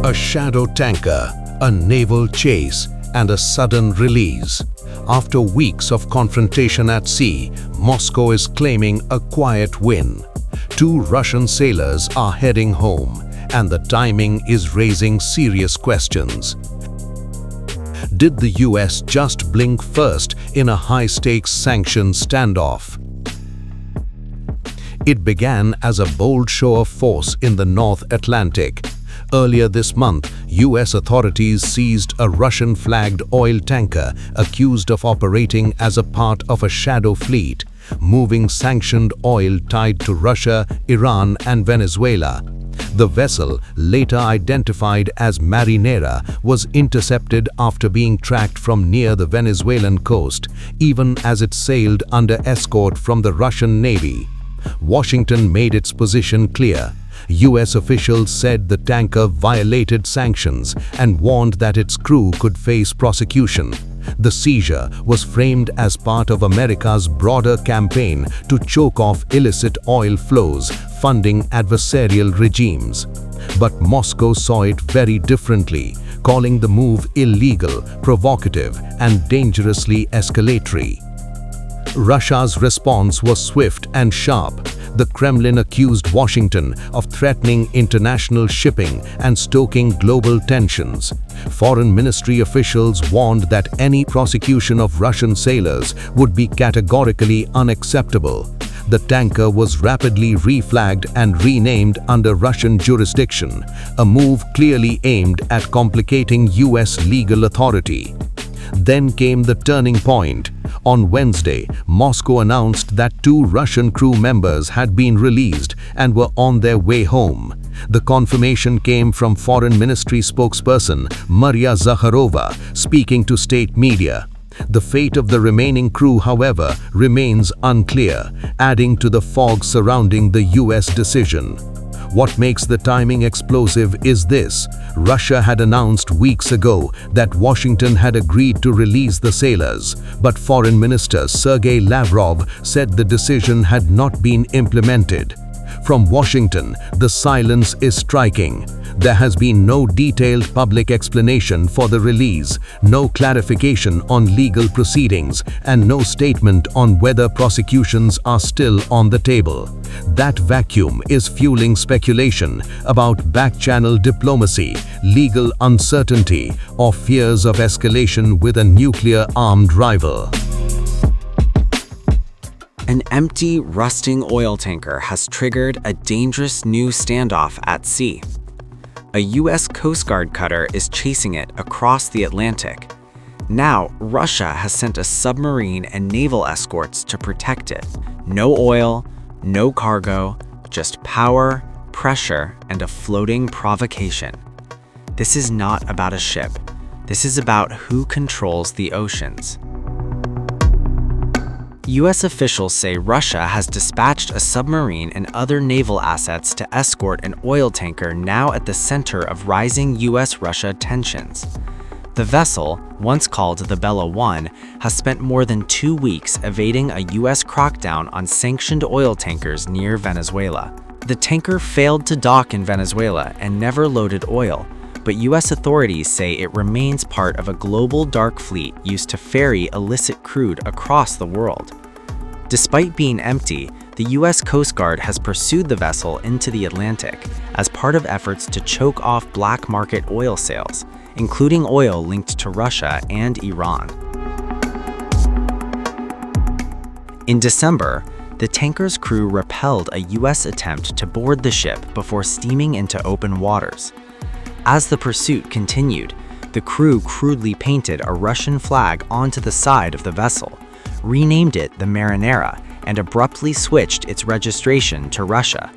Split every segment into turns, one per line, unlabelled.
A shadow tanker, a naval chase, and a sudden release. After weeks of confrontation at sea, Moscow is claiming a quiet win. 2 Russian sailors are heading home, and the timing is raising serious questions. Did the US just blink first in a high-stakes sanctions standoff? It began as a bold show of force in the North Atlantic. Earlier this month, US authorities seized a Russian-flagged oil tanker accused of operating as a part of a shadow fleet, moving sanctioned oil tied to Russia, Iran, and Venezuela. The vessel, later identified as Marinera, was intercepted after being tracked from near the Venezuelan coast, even as it sailed under escort from the Russian Navy. Washington made its position clear. US officials said the tanker violated sanctions and warned that its crew could face prosecution. The seizure was framed as part of America's broader campaign to choke off illicit oil flows, funding adversarial regimes. But Moscow saw it very differently, calling the move illegal, provocative, and dangerously escalatory. Russia's response was swift and sharp. The Kremlin accused Washington of threatening international shipping and stoking global tensions. Foreign ministry officials warned that any prosecution of Russian sailors would be categorically unacceptable. The tanker was rapidly reflagged and renamed under Russian jurisdiction, a move clearly aimed at complicating US legal authority. Then came the turning point. On Wednesday, Moscow announced that 2 Russian crew members had been released and were on their way home. The confirmation came from Foreign Ministry spokesperson Maria Zakharova, speaking to state media. The fate of the remaining crew, however, remains unclear, adding to the fog surrounding the US decision. What makes the timing explosive is this: Russia had announced weeks ago that Washington had agreed to release the sailors, but Foreign Minister Sergei Lavrov said the decision had not been implemented. From Washington, the silence is striking. There has been no detailed public explanation for the release, no clarification on legal proceedings, and no statement on whether prosecutions are still on the table. That vacuum is fueling speculation about back-channel diplomacy, legal uncertainty, or fears of escalation with a nuclear-armed rival.
An empty, rusting oil tanker has triggered a dangerous new standoff at sea. A U.S. Coast Guard cutter is chasing it across the Atlantic. Now, Russia has sent a submarine and naval escorts to protect it. No oil, no cargo, just power, pressure, and a floating provocation. This is not about a ship. This is about who controls the oceans. U.S. officials say Russia has dispatched a submarine and other naval assets to escort an oil tanker now at the center of rising U.S.-Russia tensions. The vessel, once called the Bella 1, has spent more than 2 weeks evading a U.S. crackdown on sanctioned oil tankers near Venezuela. The tanker failed to dock in Venezuela and never loaded oil, but U.S. authorities say it remains part of a global dark fleet used to ferry illicit crude across the world. Despite being empty, the U.S. Coast Guard has pursued the vessel into the Atlantic as part of efforts to choke off black market oil sales, including oil linked to Russia and Iran. In December, the tanker's crew repelled a U.S. attempt to board the ship before steaming into open waters. As the pursuit continued, the crew crudely painted a Russian flag onto the side of the vessel, renamed it the Marinera, and abruptly switched its registration to Russia.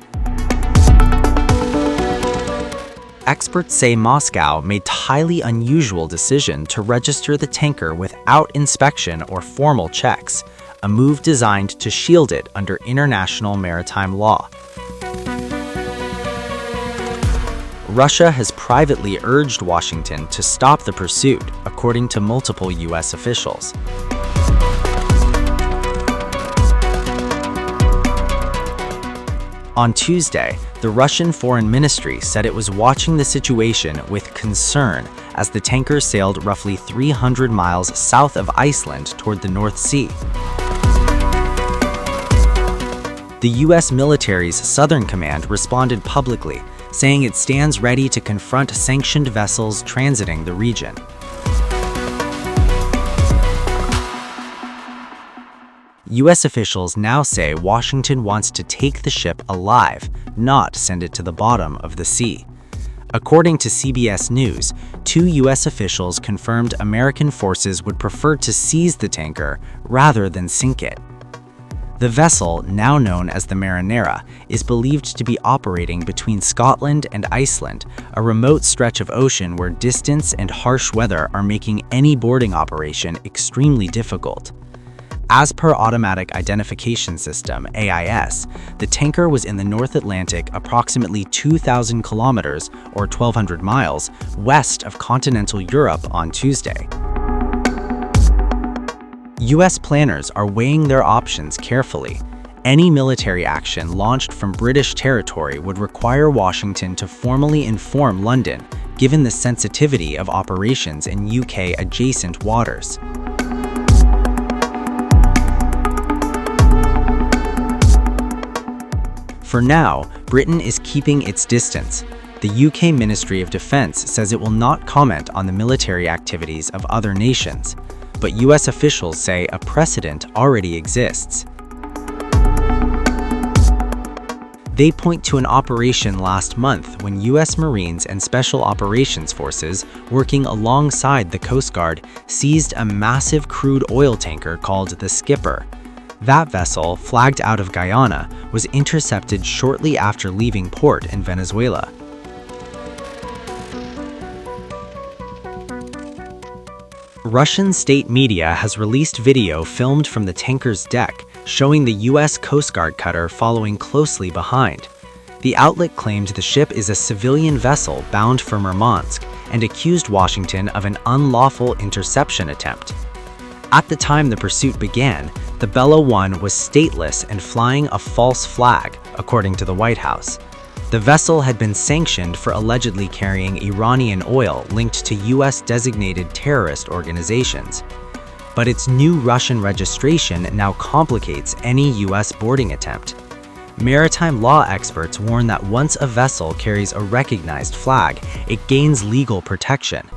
Experts say Moscow made the highly unusual decision to register the tanker without inspection or formal checks, a move designed to shield it under international maritime law. Russia has privately urged Washington to stop the pursuit, according to multiple U.S. officials. On Tuesday, the Russian Foreign Ministry said it was watching the situation with concern as the tanker sailed roughly 300 miles south of Iceland toward the North Sea. The U.S. military's Southern Command responded publicly, saying it stands ready to confront sanctioned vessels transiting the region. U.S. officials now say Washington wants to take the ship alive, not send it to the bottom of the sea. According to CBS News, 2 U.S. officials confirmed American forces would prefer to seize the tanker rather than sink it. The vessel, now known as the Marinera, is believed to be operating between Scotland and Iceland, a remote stretch of ocean where distance and harsh weather are making any boarding operation extremely difficult. As per Automatic Identification System, AIS, the tanker was in the North Atlantic approximately 2,000 kilometers or 1,200 miles west of continental Europe on Tuesday. U.S. planners are weighing their options carefully. Any military action launched from British territory would require Washington to formally inform London, given the sensitivity of operations in UK-adjacent waters. For now, Britain is keeping its distance. The UK Ministry of Defense says it will not comment on the military activities of other nations, but US officials say a precedent already exists. They point to an operation last month when US Marines and Special Operations Forces, working alongside the Coast Guard, seized a massive crude oil tanker called the Skipper. That vessel, flagged out of Guyana, was intercepted shortly after leaving port in Venezuela. Russian state media has released video filmed from the tanker's deck, showing the U.S. Coast Guard cutter following closely behind. The outlet claimed the ship is a civilian vessel bound for Murmansk and accused Washington of an unlawful interception attempt. At the time the pursuit began, the Bella 1 was stateless and flying a false flag, according to the White House. The vessel had been sanctioned for allegedly carrying Iranian oil linked to U.S.-designated terrorist organizations. But its new Russian registration now complicates any U.S. boarding attempt. Maritime law experts warn that once a vessel carries a recognized flag, it gains legal protection.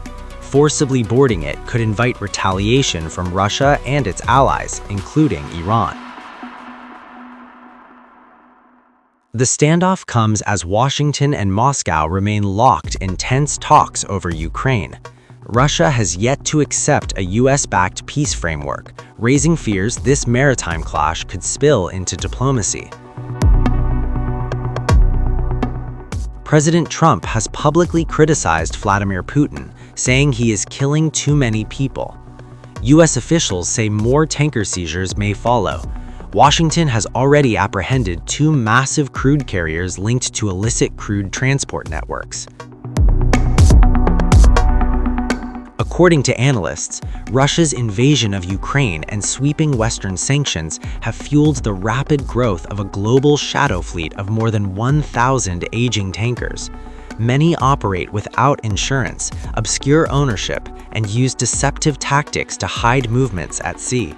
Forcibly boarding it could invite retaliation from Russia and its allies, including Iran. The standoff comes as Washington and Moscow remain locked in tense talks over Ukraine. Russia has yet to accept a US-backed peace framework, raising fears this maritime clash could spill into diplomacy. President Trump has publicly criticized Vladimir Putin, saying he is killing too many people. U.S. officials say more tanker seizures may follow. Washington has already apprehended 2 massive crude carriers linked to illicit crude transport networks. According to analysts, Russia's invasion of Ukraine and sweeping Western sanctions have fueled the rapid growth of a global shadow fleet of more than 1,000 aging tankers. Many operate without insurance, obscure ownership, and use deceptive tactics to hide movements at sea.